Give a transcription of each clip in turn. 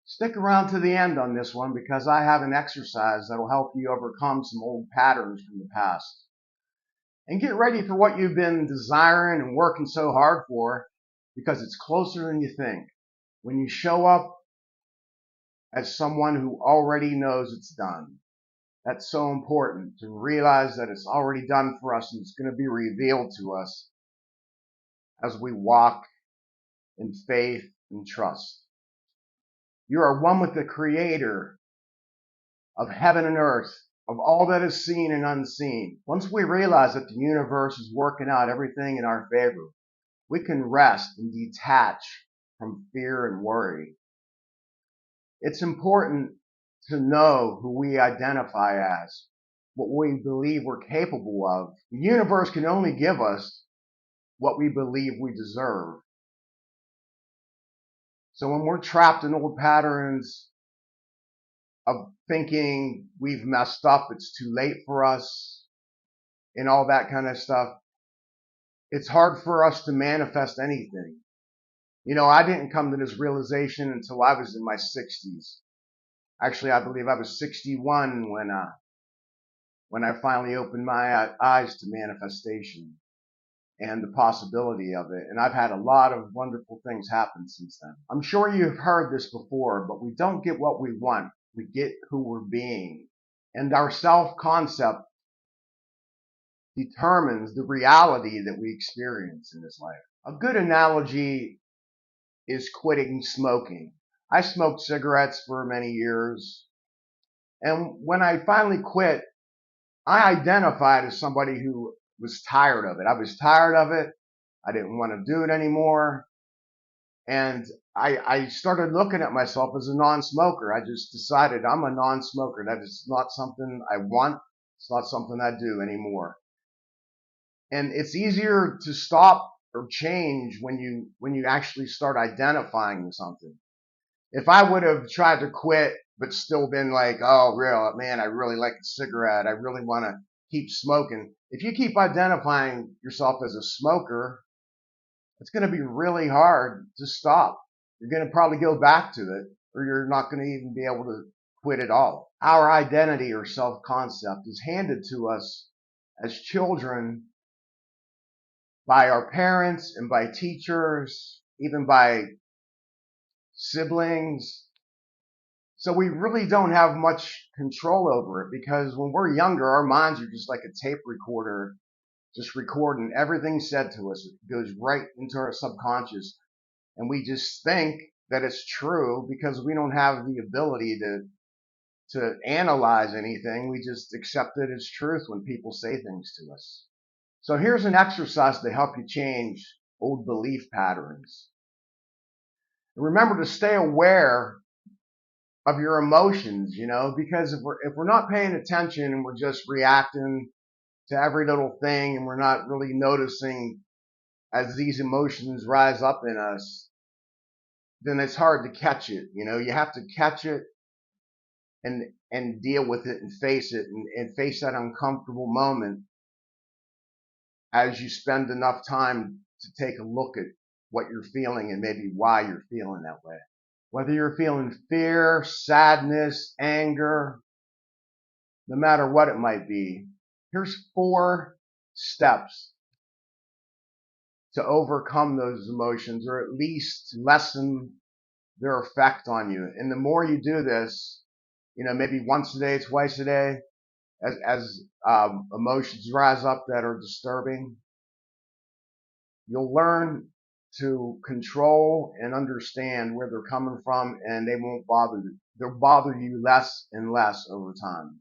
Stick around to the end on this one because I have an exercise that'll help you overcome some old patterns from the past. And get ready for what you've been desiring and working so hard for because it's closer than you think. When you show up as someone who already knows it's done, that's so important to realize that it's already done for us and it's going to be revealed to us as we walk in faith and trust. You are one with the Creator of heaven and earth, of all that is seen and unseen. Once we realize that the universe is working out everything in our favor, we can rest and detach from fear and worry. It's important to know who we identify as, what we believe we're capable of. The universe can only give us what we believe we deserve. So when we're trapped in old patterns of thinking we've messed up, it's too late for us, and all that kind of stuff, it's hard for us to manifest anything. You know, I didn't come to this realization until I was in my 60s. Actually, I believe I was 61 when I finally opened my eyes to manifestation and the possibility of it. And I've had a lot of wonderful things happen since then. I'm sure you've heard this before, but we don't get what we want. We get who we're being. And our self-concept determines the reality that we experience in this life. A good analogy is quitting smoking. I smoked cigarettes for many years, and when I finally quit, I identified as somebody who was tired of it. I was tired of it. I didn't want to do it anymore. And I started looking at myself as a non-smoker. I just decided I'm a non-smoker. That is not something I want. It's not something I do anymore. And it's easier to stop or change when you actually start identifying with something. If I would have tried to quit but still been like, oh, real man, I really like a cigarette, I really want to keep smoking. If you keep identifying yourself as a smoker, it's going to be really hard to stop. You're going to probably go back to it, or you're not going to even be able to quit at all. Our identity or self-concept is handed to us as children by our parents and by teachers, even by siblings. So we really don't have much control over it because when we're younger, our minds are just like a tape recorder, just recording everything said to us. It goes right into our subconscious. And we just think that it's true because we don't have the ability to analyze anything. We just accept it as truth when people say things to us. So here's an exercise to help you change old belief patterns. And remember to stay aware of your emotions, because if we're not paying attention and we're just reacting to every little thing and we're not really noticing as these emotions rise up in us, then it's hard to catch it. You have to catch it and deal with it and face it and face that uncomfortable moment as you spend enough time to take a look at what you're feeling and maybe why you're feeling that way. Whether you're feeling fear, sadness, anger, no matter what it might be, here's 4 steps to overcome those emotions or at least lessen their effect on you. And the more you do this, maybe once a day, twice a day, as emotions rise up that are disturbing, you'll learn to control and understand where they're coming from, and they won't bother you. They'll bother you less and less over time.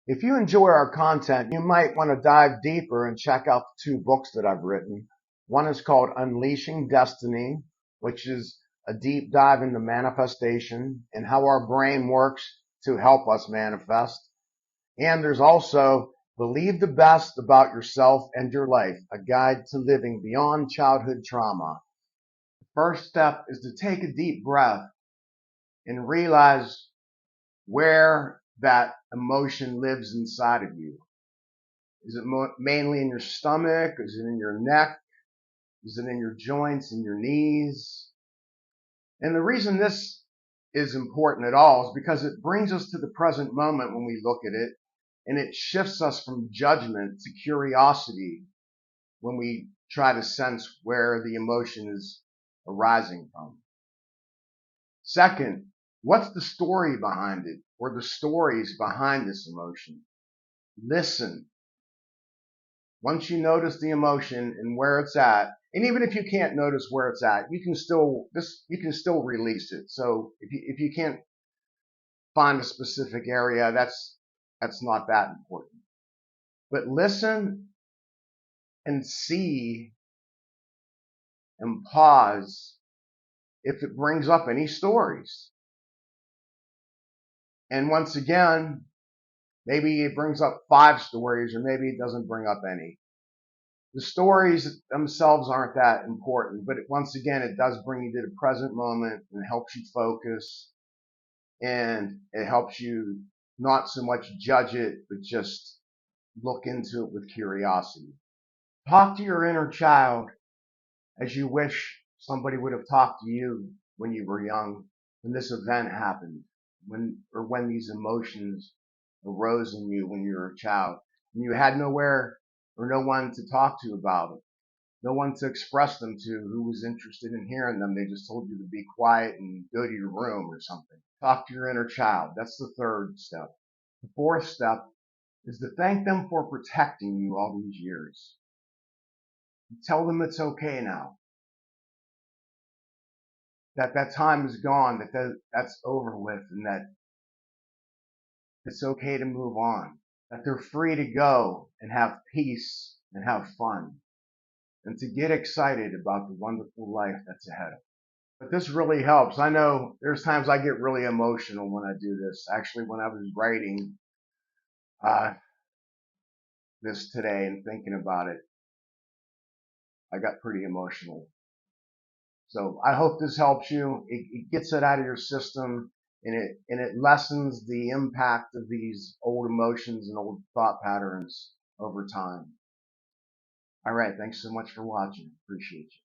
If you enjoy our content, you might want to dive deeper and check out the 2 books that I've written. One is called Unleashing Destiny, which is a deep dive into manifestation and how our brain works to help us manifest. And there's also Believe the Best About Yourself and Your Life, a guide to living beyond childhood trauma. The first step is to take a deep breath and realize where that emotion lives inside of you. Is it mainly in your stomach? Is it in your neck? Is it in your joints and your knees? And the reason this is important at all is because it brings us to the present moment when we look at it, and it shifts us from judgment to curiosity when we try to sense where the emotion is arising from. Second, what's the story behind it, or the stories behind this emotion? Listen. Once you notice the emotion and where it's at, and even if you can't notice where it's at, you can still release it. So if you can't find a specific area, that's not that important. But listen and see and pause if it brings up any stories. And once again, maybe it brings up 5 stories, or maybe it doesn't bring up any. The stories themselves aren't that important, but once again, it does bring you to the present moment and helps you focus, and it helps you not so much judge it, but just look into it with curiosity. Talk to your inner child as you wish somebody would have talked to you when you were young, when this event happened, when these emotions arose in you when you were a child, and you had nowhere or no one to talk to about it, no one to express them to who was interested in hearing them. They just told you to be quiet and go to your room or something. Talk to your inner child. That's the third step. The fourth step is to thank them for protecting you all these years. Tell them it's okay now, that time is gone, that's over with, and that it's okay to move on, that they're free to go and have peace and have fun, and to get excited about the wonderful life that's ahead of them. But this really helps. I know there's times I get really emotional when I do this. Actually, when I was writing uh, this today and thinking about it, I got pretty emotional. So I hope this helps you. It gets it out of your system, and it lessens the impact of these old emotions and old thought patterns over time. All right. Thanks so much for watching. Appreciate you.